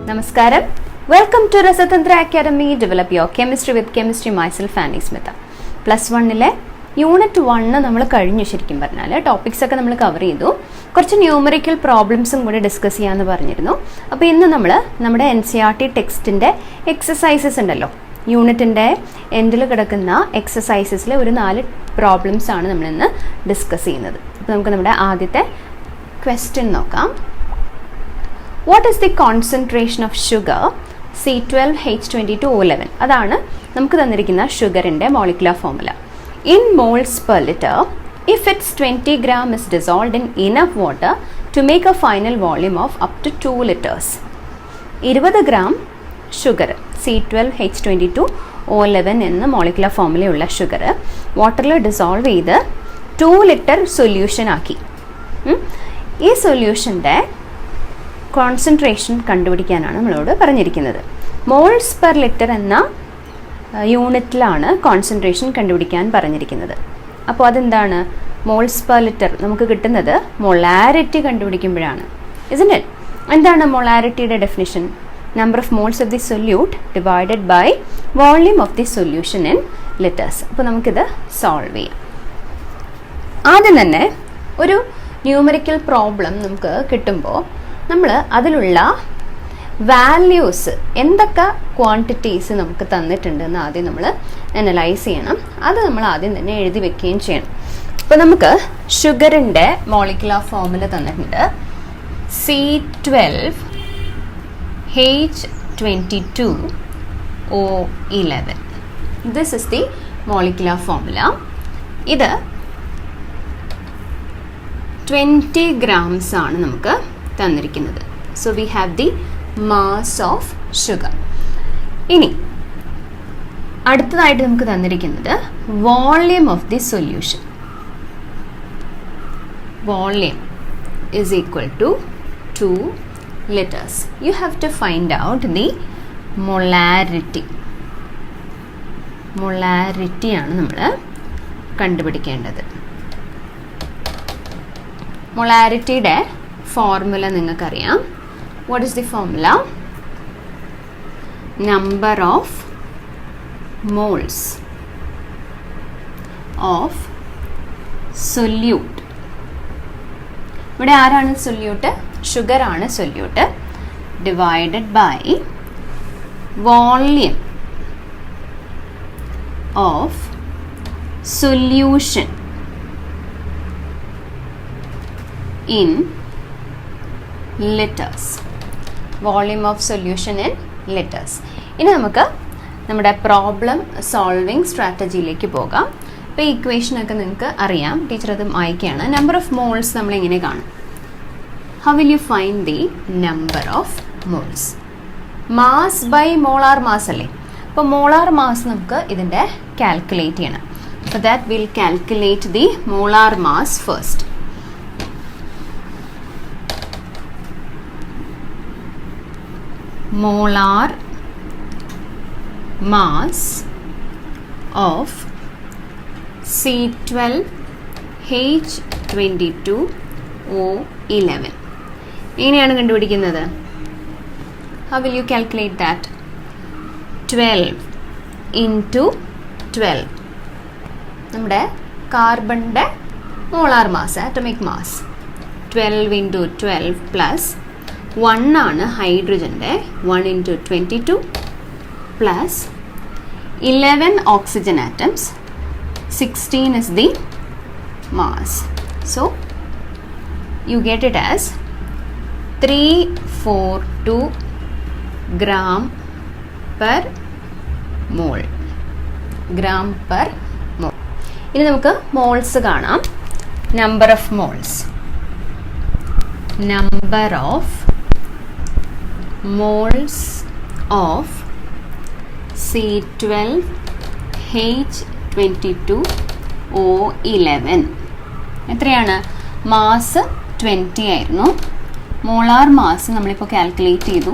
Namaskaram. Welcome to Rasatantra Academy. Develop your chemistry with chemistry. Myself, Fanny Smith. Plus 1 Unit 1 നമ്മൾ കഴിഞ്ഞു ശരിക്കും പറഞ്ഞാൽ topics ഒക്കെ നമ്മൾ കവർ ചെയ്തു. കുറച്ച് ന്യൂമറിക്കൽ പ്രോബ്ലംസും കൂടി ഡിസ്കസ് ചെയ്യാമെന്ന് പറഞ്ഞിരുന്നു. അപ്പോൾ ഇന്ന് നമ്മൾ നമ്മുടെ NCERT ടെക്സ്റ്റിൻ്റെ എക്സസൈസസ് ഉണ്ടല്ലോ, യൂണിറ്റിൻ്റെ എൻഡിൽ കിടക്കുന്ന എക്സസൈസസിലെ ഒരു 4 പ്രോബ്ലംസ് ആണ് നമ്മളിന്ന് ഡിസ്കസ് ചെയ്യുന്നത്. അപ്പോൾ നമുക്ക് നമ്മുടെ ആദ്യത്തെ ക്വസ്റ്റ്യൻ നോക്കാം. What is the concentration of sugar C12H22O11? അതാണ് നമുക്ക് തന്നിരിക്കുന്ന ഷുഗറിൻ്റെ molecular formula. In moles per liter, if its 20 gram is dissolved in enough water to make a final volume of up to 2 liters. 20 gram sugar C12H22O11 എന്ന molecular ഫോർമുലയുള്ള sugar വാട്ടറിൽ dissolve ചെയ്ത് 2 litre solution ആക്കി. ഈ സൊല്യൂഷൻ്റെ concentration കണ്ടുപിടിക്കാനാണ് നമ്മളോട് പറഞ്ഞിരിക്കുന്നത്. Moles per litre എന്ന യൂണിറ്റിലാണ് concentration കണ്ടുപിടിക്കാൻ പറഞ്ഞിരിക്കുന്നത്. അപ്പോൾ അതെന്താണ്? മോൾസ് പെർ ലിറ്റർ നമുക്ക് കിട്ടുന്നത് മൊളാരിറ്റി കണ്ടുപിടിക്കുമ്പോഴാണ്. isn't it? എന്താണ് മൊളാരിറ്റിയുടെ definition? Number of moles of the solute divided by volume of the solution in litres. അപ്പോൾ നമുക്കിത് സോൾവ് ചെയ്യാം. ആദ്യം തന്നെ ഒരു ന്യൂമറിക്കൽ പ്രോബ്ലം നമുക്ക് കിട്ടുമ്പോൾ നമ്മൾ അതിലുള്ള വാല്യൂസ് എന്തൊക്കെ ക്വാണ്ടിറ്റീസ് നമുക്ക് തന്നിട്ടുണ്ടെന്ന് ആദ്യം നമ്മൾ അനലൈസ് ചെയ്യണം. അത് നമ്മൾ ആദ്യം തന്നെ എഴുതി വെക്കുകയും ചെയ്യണം. അപ്പോൾ നമുക്ക് ഷുഗറിൻ്റെ മോളിക്കുലർ ഫോർമുല തന്നിട്ടുണ്ട്. C12H22O11. This is the molecular formula. ഇത് 20 grams ആണ് നമുക്ക് തന്നിരിക്കുന്നത്. So we have the mass of sugar. ഇനി അടുത്തതായിട്ട് നമുക്ക് തന്നിരിക്കുന്നത് volume of the solution. Volume is equal to 2 liters. You have to find out the molarity. Molarity ആണ് നമ്മൾ കണ്ടുപിടിക്കേണ്ടത്. മൊളാരിറ്റിയുടെ ഫോർമുല നിങ്ങൾക്കറിയാം. What is the formula? Number of moles of solute. ഇവിടെ ആരാണ് സൊല്യൂട്ട്? ഷുഗർ ആണ് solute. Divided by volume of solution in liters. Volume of solution in liters. ഇനി നമുക്ക് നമ്മുടെ പ്രോബ്ലം സോൾവിങ് സ്ട്രാറ്റജിയിലേക്ക് പോകാം. ഇപ്പോൾ ഈ ഇക്വേഷനൊക്കെ നിങ്ങൾക്ക് അറിയാം, ടീച്ചർ അത് വായിക്കുകയാണ്. നമ്പർ ഓഫ് മോൾസ് നമ്മൾ എങ്ങനെ കാണും? How will you find the number of moles? Mass by molar mass അല്ലേ? അപ്പോൾ മോളാർ മാസ് നമുക്ക് ഇതിൻ്റെ കാൽക്കുലേറ്റ് ചെയ്യണം. For that will calculate the molar mass first. Molar mass of C12H22O11. എങ്ങനെയാണ് കണ്ടുപിടിക്കുന്നത്? How will you calculate that? 12 into 12. നമ്മുടെ കാർബണിൻ്റെ molar mass, atomic mass. 12 into 12 plus 1 ആണ് ഹൈഡ്രജൻ്റെ. 1 into 22 plus 11 oxygen atoms. 16 is the mass. So you get it as 342 gram per mole. gram per mole. ഇനി നമുക്ക് moles കാണാം. Number of moles. Number of moles of C12H22O11. എത്രയാണ്? Mass 20 ആയിരുന്നു. Molar mass നമ്മളിപ്പോൾ calculate ചെയ്തു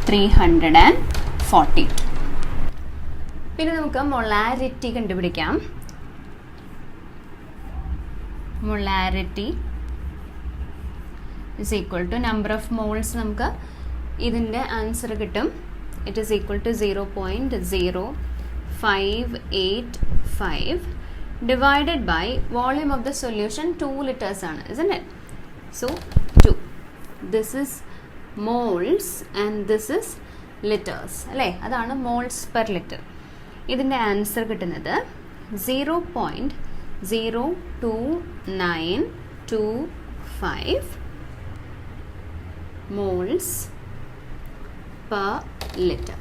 342. പിന്നെ നമുക്ക് molarity കണ്ടുപിടിക്കാം. Molarity is equal to number of moles നമുക്ക് ഇതിൻ്റെ ആൻസർ കിട്ടും. It is equal to 0.0585 divided by volume of the solution 2 liters ആണ്, isn't it? So 2. This is moles and this is liters അല്ലേ? അതാണ് moles per liter. ഇതിൻ്റെ answer കിട്ടുന്നത് 0.02925 moles per liter.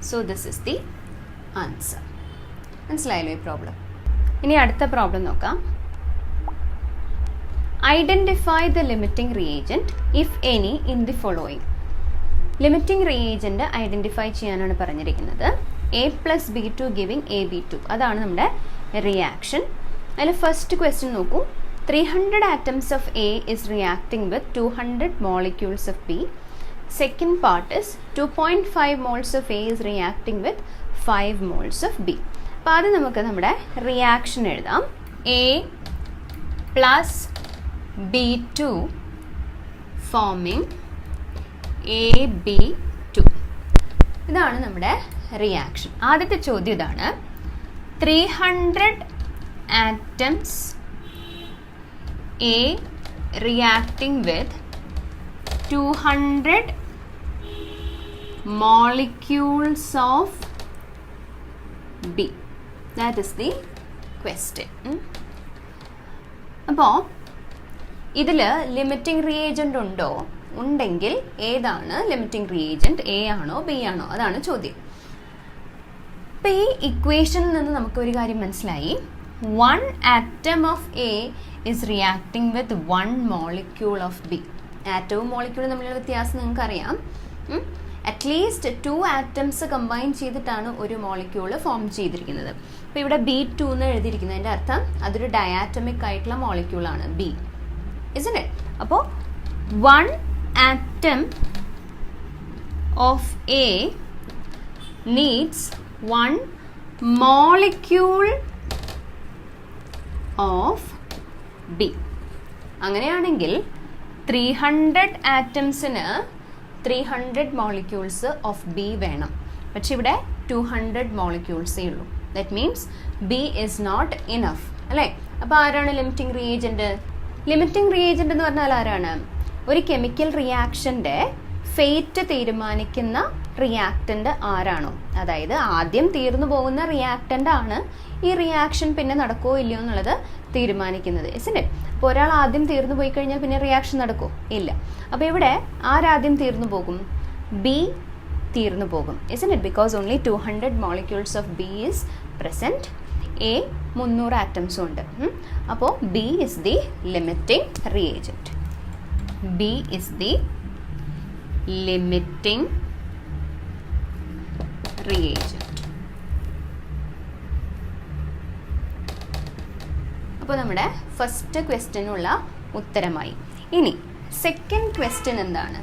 So this is the answer. മനസ്സിലായല്ലോ ഈ problem. ഇനി അടുത്ത problem നോക്കാം. Identify the limiting reagent if any in the following. Limiting reagent identify ചെയ്യാനാണ് പറഞ്ഞിരിക്കുന്നത്. A+B2 ഗിവിങ് AB2, അതാണ് നമ്മുടെ റിയാക്ഷൻ. അതിൽ ഫസ്റ്റ് ക്വസ്റ്റ്യൻ നോക്കൂ. 300 atoms of A is reacting with 200 molecules of B. Second part is 2.5 moles of A is reacting with 5 moles of B. അപ്പോൾ ആദ്യം നമുക്ക് നമ്മുടെ റിയാക്ഷൻ എഴുതാം. A+B2 forming AB2. ഇതാണ് നമ്മുടെ റിയാക്ഷൻ. ആദ്യത്തെ ചോദ്യം ഇതാണ്. 300 atoms A reacting with 200 molecules of B. That is the question. അപ്പോൾ ഇതിൽ ലിമിറ്റിംഗ് റിയേജൻ്റ് ഉണ്ടോ? ഉണ്ടെങ്കിൽ ഏതാണ് ലിമിറ്റിംഗ് റിയേജൻ്റ്? എ ആണോ ബി ആണോ? അതാണ് ചോദ്യം. അപ്പോൾ ഈ ഇക്വേഷനിൽ നിന്ന് നമുക്കൊരു കാര്യം മനസ്സിലായി. 1 atom of A is reacting with 1 molecule of B. ആറ്റവും മോളിക്യൂളും തമ്മിലുള്ള വ്യത്യാസം നിങ്ങൾക്കറിയാം. അറ്റ്ലീസ്റ്റ് 2 atoms കമ്പൈൻ ചെയ്തിട്ടാണ് ഒരു മോളിക്യൂൾ ഫോം ചെയ്തിരിക്കുന്നത്. അപ്പോൾ ഇവിടെ B2 എന്ന് എഴുതിയിരിക്കുന്നതിൻ്റെ അർത്ഥം അതൊരു ഡയാറ്റമിക് ആയിട്ടുള്ള മോളിക്യൂളാണ് B, isn't it? അപ്പോൾ 1 atom of A needs 1 molecule of B. അങ്ങനെയാണെങ്കിൽ 300 ആറ്റംസിന് 300 മോളിക്യൂൾസ് ഓഫ് ബി വേണം. പക്ഷെ ഇവിടെ 200 മോളിക്യൂൾസേ ഉള്ളൂ. That means B is not enough അല്ലേ? അപ്പോൾ ആരാണ് ലിമിറ്റിംഗ് റിയേജൻറ്റ്? ലിമിറ്റിംഗ് റിയേജൻറ്റ് എന്ന് പറഞ്ഞാൽ ആരാണ്? ഒരു കെമിക്കൽ റിയാക്ഷൻ്റെ ഫേറ്റ് തീരുമാനിക്കുന്ന റിയാക്റ്റൻ്റ് ആരാണോ, അതായത് ആദ്യം തീർന്നു പോകുന്ന റിയാക്റ്റൻ്റ് ആണ് ഈ റിയാക്ഷൻ പിന്നെ നടക്കുമോ ഇല്ലയോ എന്നുള്ളത് തീരുമാനിക്കുന്നത്. ഇസിൻ്റെ അപ്പോൾ ഒരാൾ ആദ്യം തീർന്നു പോയി കഴിഞ്ഞാൽ പിന്നെ റിയാക്ഷൻ നടക്കുമോ? ഇല്ല. അപ്പോൾ ഇവിടെ ആരാദ്യം തീർന്നു പോകും? ബി തീർന്നു പോകും. ഇസിൻ്റെ because only 200 molecules of B is present. A 300 ആറ്റംസും ഉണ്ട്. അപ്പോൾ B is the limiting reagent. B is the limiting reagent. അപ്പോൾ നമ്മുടെ ഫസ്റ്റ് ക്വസ്റ്റ്യനുള്ള ഉത്തരമായി. ഇനി സെക്കൻഡ് ക്വസ്റ്റ്യൻ എന്താണ്?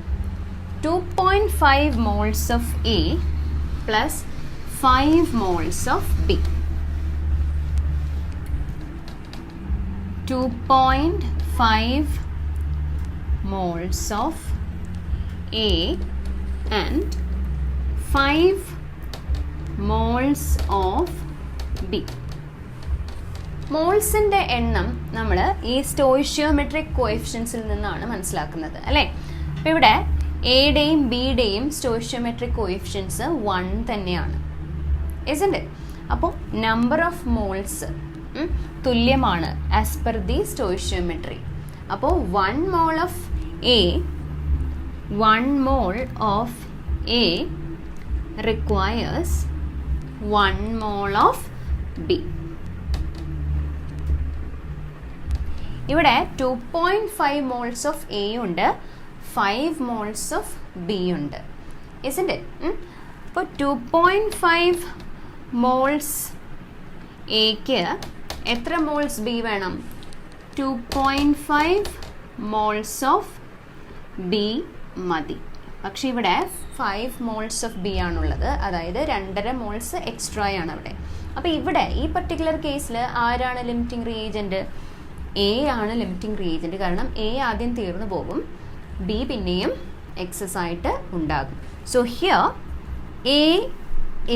2.5 moles of A plus 5 moles of B. 2.5 moles of A and 5 moles of B. മോൾസിൻ്റെ എണ്ണം നമ്മൾ ഈ സ്റ്റോയിഷ്യോമെട്രിക് കോഎഫിഷ്യൻസിൽ നിന്നാണ് മനസ്സിലാക്കുന്നത് അല്ലേ? അപ്പോൾ ഇവിടെ എയുടെയും ബിയുടെയും സ്റ്റോയിഷ്യോമെട്രിക് കോഎഫിഷ്യൻസ് 1 തന്നെയാണ്, isn't it? അപ്പോൾ നമ്പർ ഓഫ് മോൾസ് തുല്യമാണ് ആസ് പെർ ദി സ്റ്റോയിഷ്യോമെട്രി. അപ്പോൾ 1 mole of A 1 mole of A requires 1 mole of B. ഇവിടെ 2.5 മോൾസ് ഓഫ് എ ഉണ്ട്, 5 മോൾസ് ഓഫ് ബി ഉണ്ട്, isn't it? അപ്പോൾ 2.5 മോൾസ് എക്ക് എത്ര മോൾസ് ബി വേണം? 2.5 മോൾസ് ഓഫ് ബി മതി. പക്ഷെ ഇവിടെ 5 മോൾസ് ഓഫ് ബി ആണുള്ളത്, അതായത് 2.5 മോൾസ് എക്സ്ട്രാ ആണ് അവിടെ. അപ്പോൾ ഇവിടെ ഈ പർട്ടിക്കുലർ കേസിൽ ആരാണ് ലിമിറ്റിംഗ് റിയേജൻറ്റ്? എ ആണ് ലിമിറ്റിംഗ് റിയേജൻറ്റ്. കാരണം എ ആദ്യം തീർന്നു പോകും, ബി പിന്നെയും എക്സസ് ആയിട്ട് ഉണ്ടാകും. So here A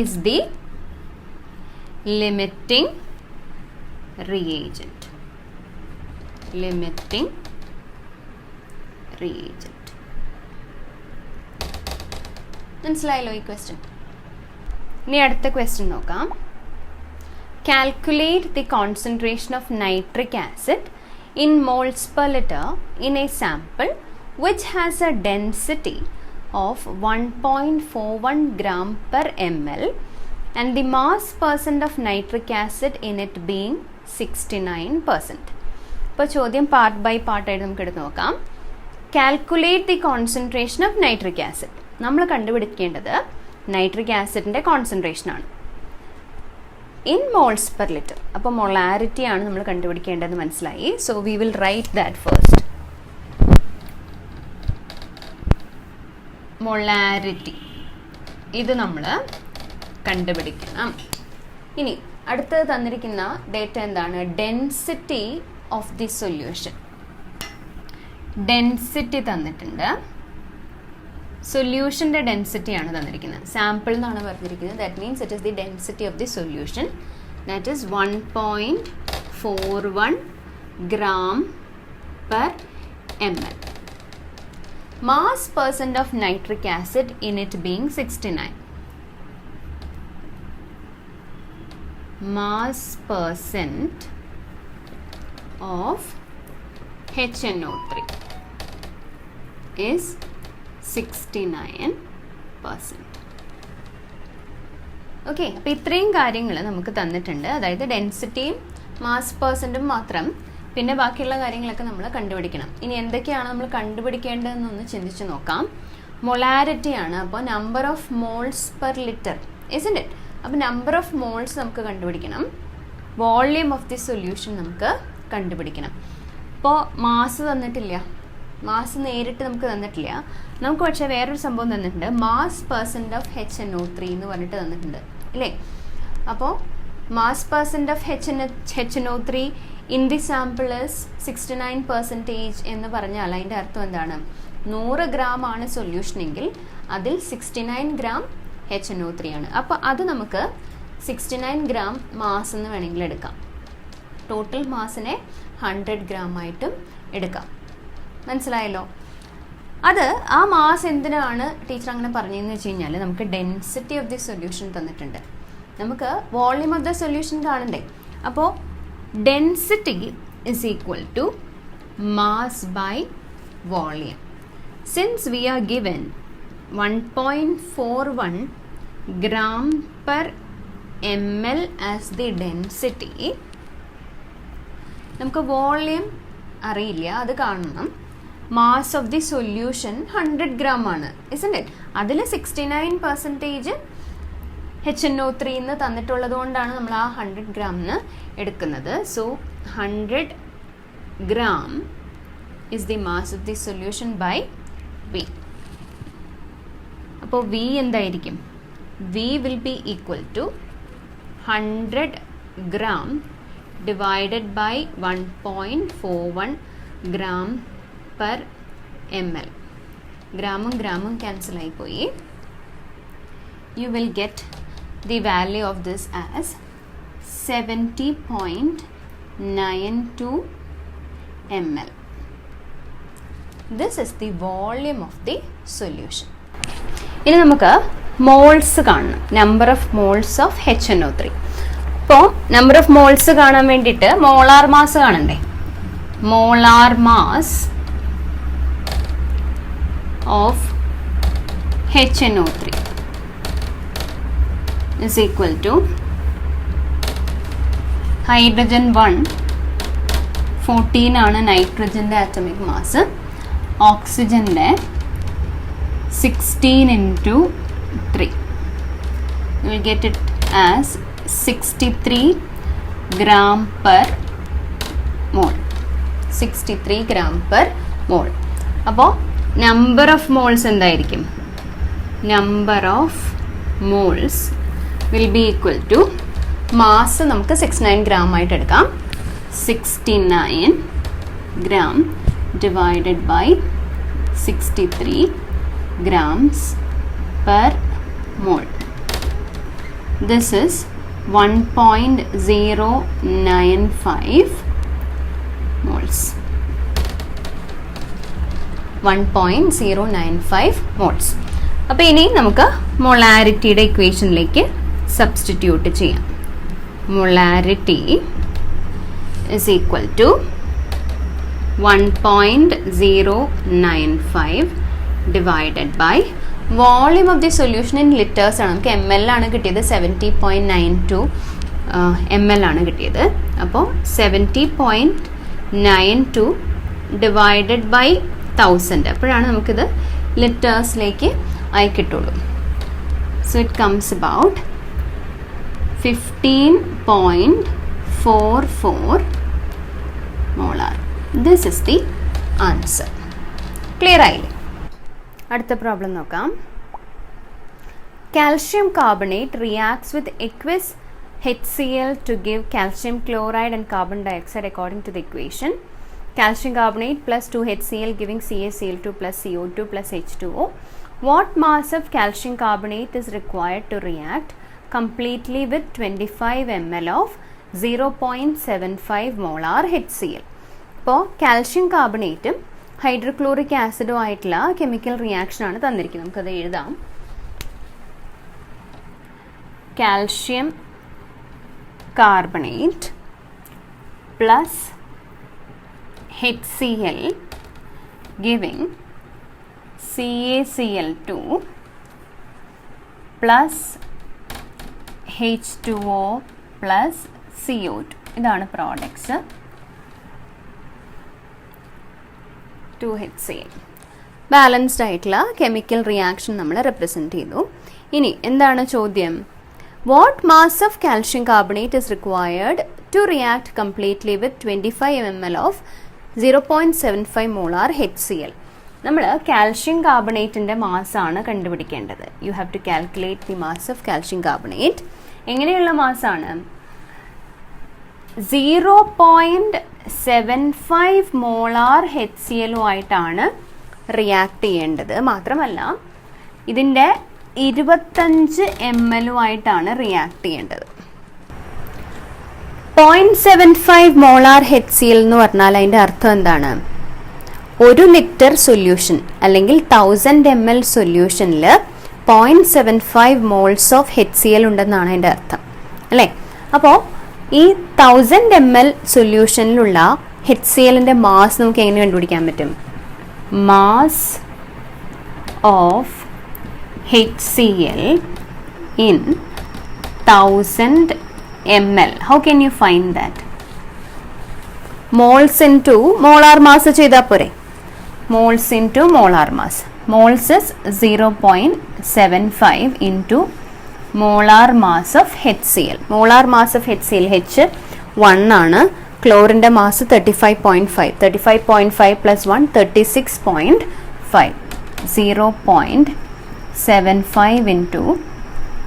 is the limiting reagent. Limiting reagent. മനസ്സിലായല്ലോ ഈ ക്വസ്റ്റ്യൻ. ഇനി അടുത്ത ക്വസ്റ്റ്യൻ നോക്കാം. Calculate the concentration of nitric acid in moles per liter in a sample which has a density of 1.41 gram per ml and the mass percent of nitric acid in it being 69%. ഇപ്പോൾ ചോദ്യം part by പാർട്ടായിട്ട് നമുക്ക് എടുത്ത് നോക്കാം. Calculate the concentration of nitric acid. നമ്മൾ കണ്ടുപിടിക്കേണ്ടത് nitric ആസിഡിൻ്റെ കോൺസെൻട്രേഷനാണ് ഇൻ മോൾസ് പെർ ലിറ്റർ. അപ്പോൾ മൊളാരിറ്റി ആണ് നമ്മൾ കണ്ടുപിടിക്കേണ്ടത്, മനസ്സിലായി. So we will write that first. Molarity ഇത് നമ്മൾ കണ്ടുപിടിക്കണം. ഇനി അടുത്തത് തന്നിരിക്കുന്ന ഡേറ്റ എന്താണ്? Density of the solution. Density തന്നിട്ടുണ്ട്. സൊല്യൂഷൻ്റെ ഡെൻസിറ്റിയാണ് തന്നിരിക്കുന്നത്. സാമ്പിൾ എന്നാണ് പറഞ്ഞിരിക്കുന്നത്. That means it is the density of the solution. That is 1.41 gram per ml. Mass percent of nitric acid in it being 69. Mass percent of HNO3 is 69%. Okay, അപ്പോൾ ഇത്രയും കാര്യങ്ങൾ നമുക്ക് തന്നിട്ടുണ്ട്. അതായത് ഡെൻസിറ്റിയും മാസ് പെർസെൻറ്റും മാത്രം, പിന്നെ ബാക്കിയുള്ള കാര്യങ്ങളൊക്കെ നമ്മൾ കണ്ടുപിടിക്കണം. ഇനി എന്തൊക്കെയാണ് നമ്മൾ കണ്ടുപിടിക്കേണ്ടതെന്നൊന്ന് ചിന്തിച്ച് നോക്കാം. മൊളാരിറ്റിയാണ്. അപ്പോൾ number of moles per litre, isn't it? അപ്പോൾ നമ്പർ ഓഫ് മോൾസ് നമുക്ക് കണ്ടുപിടിക്കണം. വോള്യൂം ഓഫ് ദി സൊല്യൂഷൻ നമുക്ക് കണ്ടുപിടിക്കണം. ഇപ്പോൾ മാസ് തന്നിട്ടില്ല, മാസ് നേരിട്ട് നമുക്ക് തന്നിട്ടില്ല. നമുക്ക് പക്ഷേ വേറൊരു സംഭവം തന്നിട്ടുണ്ട്. മാസ് പെർസെൻറ്റ് ഓഫ് HNO3 എന്ന് പറഞ്ഞിട്ട് തന്നിട്ടുണ്ട്, അല്ലേ? അപ്പോൾ mass percent of HNO3 in the sample is 69% എന്ന് പറഞ്ഞാൽ അതിൻ്റെ അർത്ഥം എന്താണ്? 100 gram ആണ് സൊല്യൂഷനെങ്കിൽ അതിൽ 69 gram HNO3 ആണ്. അപ്പോൾ അത് നമുക്ക് 69 gram മാസ് എന്ന് വേണമെങ്കിൽ എടുക്കാം. ടോട്ടൽ മാസിനെ 100 gram ആയിട്ടും എടുക്കാം. മനസ്സിലായല്ലോ? അത് ആ മാസ് എന്തിനാണ് ടീച്ചർ അങ്ങനെ പറഞ്ഞതെന്ന് വെച്ച് കഴിഞ്ഞാൽ നമുക്ക് ഡെൻസിറ്റി ഓഫ് ദി സൊല്യൂഷൻ തന്നിട്ടുണ്ട്. നമുക്ക് വോള്യൂം ഓഫ് ദ സൊല്യൂഷൻ കാണണ്ടേ? അപ്പോൾ density is equal to mass by volume. Since we are given 1.41 gram per ml as the density, നമുക്ക് വോളിയം അറിയില്ല, അത് കാണണം. Mass of the solution 100 gram ആണ്, isn't it? അതിൽ 69% HNO3 എന്ന് തന്നിട്ടുള്ളത് കൊണ്ടാണ് നമ്മൾ ആ 100 gram എടുക്കുന്നത്. So 100 gram is the mass of the solution by V. അപ്പോൾ V എന്തായിരിക്കും? V will be equal to 100 gram divided by 1.41 gram per ml. ഗ്രാമും ഗ്രാമും cancel ആയിപ്പോയി. You will get the value of this as 70.92 ml. This is the volume of the solution. ഇനി നമുക്ക് moles കാണണം. Number of moles of HNO3. ഇപ്പോൾ number of moles കാണാൻ വേണ്ടിയിട്ട് molar mass കാണണ്ടേ? Molar mass of HNO3 is equal to hydrogen 1 14 ആണ് നൈട്രജൻ്റെ atomic mass, ഓക്സിജൻ്റെ 16 into 3. You will get it as 63 gram per mole. 63 gram per mole. അപ്പോൾ number of moles എന്തായിരിക്കും? Number of moles will be equal to mass നമുക്ക് 69 gram ആയിട്ട് എടുക്കാം. 69 gram divided by 63 grams per mole. This is 1.095 moles. 1.095 moles. അപ്പോൾ ഇനി നമുക്ക് മൊളാരിറ്റിയുടെ ഇക്വേഷനിലേക്ക് substitute ചെയ്യാം. Molarity is equal to 1.095 divided by volume of the solution in liters ആണ്. നമുക്ക് ml ആണ് കിട്ടിയത്. 70.92 ml ആണ് കിട്ടിയത്. അപ്പോൾ 70.92 divided by 1000 അപ്പോഴാണ് നമുക്കിത് ലിറ്റേഴ്സിലേക്ക് ആയി കിട്ടുള്ളൂ. So it comes about 15.44 molar. This is the answer. Clear ആയില്ലേ? അടുത്ത പ്രോബ്ലം നോക്കാം. Calcium carbonate reacts with aqueous HCl to give calcium chloride and carbon dioxide according to the equation. Calcium carbonate plus 2HCl giving CaCl2 plus CO2 plus H2O. What mass of calcium carbonate is required to react completely with 25 ml of 0.75 molar HCl? അപ്പോൾ calcium കാർബണേറ്റും hydrochloric ആസിഡും ആയിട്ടുള്ള chemical reaction ആണ് തന്നിരിക്കുന്നത്. നമുക്കത് എഴുതാം. Calcium carbonate plus HCl giving CaCl2 plus H2O plus CO2. ഇതാണ് products. 2HCl balanced ആയിട്ടുള്ള കെമിക്കൽ റിയാക്ഷൻ നമ്മൾ റെപ്രസെൻറ്റ് ചെയ്തു. ഇനി എന്താണ് ചോദ്യം? What mass of calcium carbonate is required to react completely with 25 ml of 0.75 molar HCl. നമ്മൾ calcium കാർബണേറ്റിൻ്റെ മാസാണ് കണ്ടുപിടിക്കേണ്ടത്. You have to calculate the mass of calcium carbonate. എങ്ങനെയുള്ള മാസാണ്? 0.75 മോളാർ HCl-ഉമായിട്ടാണ് റിയാക്ട് ചെയ്യേണ്ടത്. മാത്രമല്ല ഇതിൻ്റെ 25 ml-ഉമായിട്ടാണ് റിയാക്ട് ചെയ്യേണ്ടത്. 0.75 മോളാർ HCl എന്ന് പറഞ്ഞാൽ അതിൻ്റെ അർത്ഥം എന്താണ്? 1 ലിറ്റർ സൊല്യൂഷൻ അല്ലെങ്കിൽ 1000 ml സൊല്യൂഷനിൽ 0.75 മോൾസ് ഓഫ് HCl ഉണ്ടെന്നാണ് അതിൻ്റെ അർത്ഥം, അല്ലേ? അപ്പോൾ ഈ 1000 ml സൊല്യൂഷനിലുള്ള HClൻ്റെ മാസ് നമുക്ക് എങ്ങനെ കണ്ടുപിടിക്കാൻ പറ്റും? Mass of HCl in 1000 ml. How can you find that? Moles into molar mass ചെയ്താൽ പോരെ? Moles into molar mass. Moles is 0.75 into molar mass of HCl. Molar mass of HCl H 1 ആണ്. ക്ലോറിൻ്റെ mass 35.5. 35.5 plus 1 36.5. 0.75 into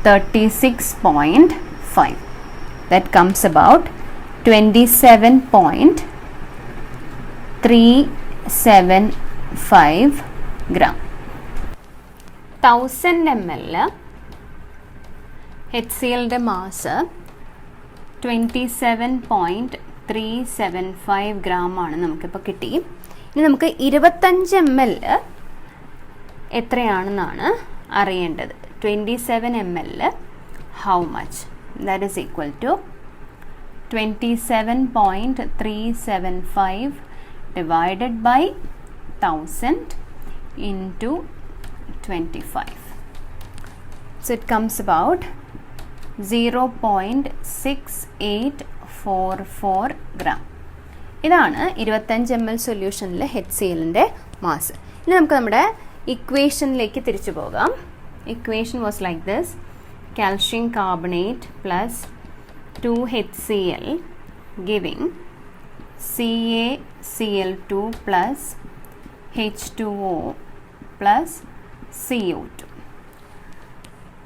36.5. That comes about 27.375 gram. 1000 ml HClൻ്റെ mass 27.375 gram ആണ് നമുക്കിപ്പോൾ കിട്ടി. ഇനി നമുക്ക് 25 ml എത്രയാണെന്നാണ് അറിയേണ്ടത്. 27 ml how much? That is equal to 27.375 divided by 1000 into 25. So it comes about 0.6844 gram. ഇതാണ് 25 ml സൊല്യൂഷനിലെ HClൻ്റെ mass. ഇനി നമുക്ക് നമ്മുടെ ഇക്വേഷനിലേക്ക് തിരിച്ചു പോകാം. Equation was like this: calcium carbonate plus 2HCl giving CaCl2 plus H2O plus CO2.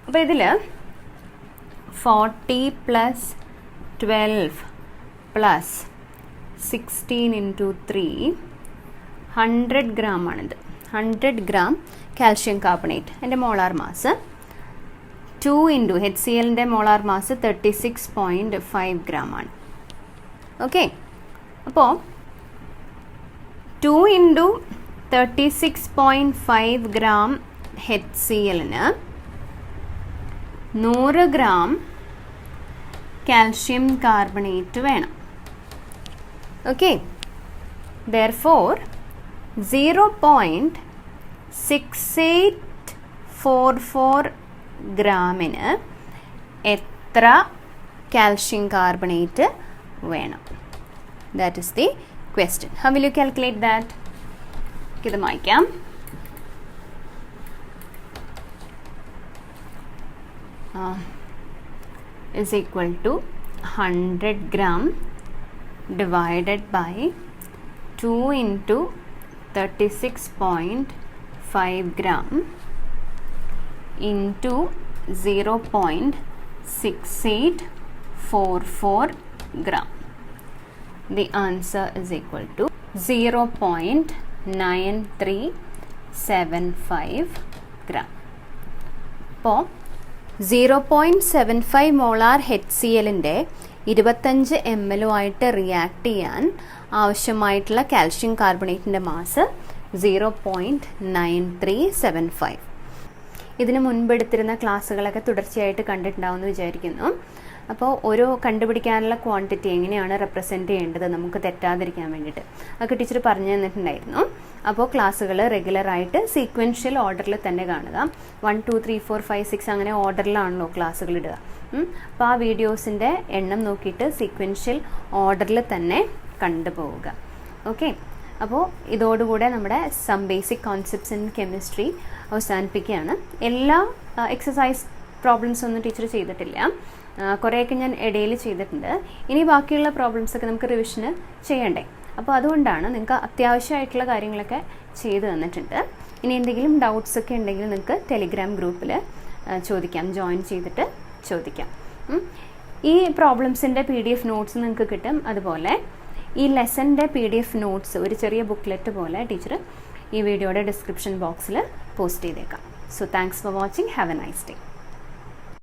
അപ്പോൾ ഇതിൽ 40 plus 12 plus 16 into 3 100 gram ആണിത്. 100 gram calcium carbonate. എൻ്റെ മോളാർ മാസ് 2 ഇൻറ്റു HClൻ്റെ മോളാർ മാസ് 36.5 gram ആണ്. ഓക്കെ, അപ്പോൾ 2 ഇൻറ്റു 36.5 gram HClന് 100 gram കാൽഷ്യം കാർബണേറ്റ് വേണം. Okay, therefore 0.6844 ഗ്രാമിന് എത്ര കാൽഷ്യം കാർബണേറ്റ് വേണം? That is the question. How will you calculate that? ഇത് മായ്ക്കാം. is equal to 100 gram divided by 2 into 36.5 gram into 0.6844 gram. The answer is equal to 0.9375 gram. അപ്പോൾ 0.75 molar HClൻ്റെ 25 ml react ചെയ്യാൻ ആവശ്യമായിട്ടുള്ള calcium കാർബണേറ്റിൻ്റെ mass 0.9375. ഇതിന് മുൻപെടുത്തിരുന്ന ക്ലാസ്സുകളൊക്കെ തുടർച്ചയായിട്ട് കണ്ടിട്ടുണ്ടാവുമെന്ന് വിചാരിക്കുന്നു. അപ്പോൾ ഓരോ കണ്ടുപിടിക്കാനുള്ള ക്വാണ്ടിറ്റി എങ്ങനെയാണ് റെപ്രസെൻറ്റ് ചെയ്യേണ്ടത് നമുക്ക് തെറ്റാതിരിക്കാൻ വേണ്ടിയിട്ട് അതൊക്കെ ടീച്ചർ പറഞ്ഞു തന്നിട്ടുണ്ടായിരുന്നു. അപ്പോൾ ക്ലാസ്സുകൾ റെഗുലറായിട്ട് സീക്വൻഷ്യൽ ഓർഡറിൽ തന്നെ കാണുക. 1 2 3 4 5 6 അങ്ങനെ ഓർഡറിലാണല്ലോ ക്ലാസ്സുകൾ ഇടുക. അപ്പോൾ ആ വീഡിയോസിൻ്റെ എണ്ണം നോക്കിയിട്ട് സീക്വൻഷ്യൽ ഓർഡറിൽ തന്നെ കണ്ടുപോവുക. ഓക്കെ, അപ്പോൾ ഇതോടുകൂടെ നമ്മുടെ some basic concepts in chemistry അവസാനിപ്പിക്കുകയാണ്. എല്ലാ എക്സസൈസ് പ്രോബ്ലംസ് ഒന്നും ടീച്ചർ ചെയ്തിട്ടില്ല, കുറേയൊക്കെ ഞാൻ ഇടയിൽ ചെയ്തിട്ടുണ്ട്. ഇനി ബാക്കിയുള്ള പ്രോബ്ലംസൊക്കെ നമുക്ക് റിവിഷന് ചെയ്യണ്ടേ? അപ്പോൾ അതുകൊണ്ടാണ് നിങ്ങൾക്ക് അത്യാവശ്യമായിട്ടുള്ള കാര്യങ്ങളൊക്കെ ചെയ്തു തന്നിട്ടുണ്ട്. ഇനി എന്തെങ്കിലും ഡൗട്ട്സ് ഒക്കെ ഉണ്ടെങ്കിൽ നിങ്ങൾക്ക് ടെലിഗ്രാം ഗ്രൂപ്പിൽ ചോദിക്കാം, ജോയിൻ ചെയ്തിട്ട് ചോദിക്കാം. ഈ പ്രോബ്ലംസിൻ്റെ PDF നോട്ട്സ് നിങ്ങൾക്ക് കിട്ടും. അതുപോലെ ഈ ലെസൻ്റെ PDF നോട്ട്സ് ഒരു ചെറിയ ബുക്ക്ലെറ്റ് പോലെ ടീച്ചർ ഈ വീഡിയോയുടെ ഡിസ്ക്രിപ്ഷൻ ബോക്സിൽ പോസ്റ്റ് ചെയ്തേക്കാം. So thanks for watching. Have A nice day.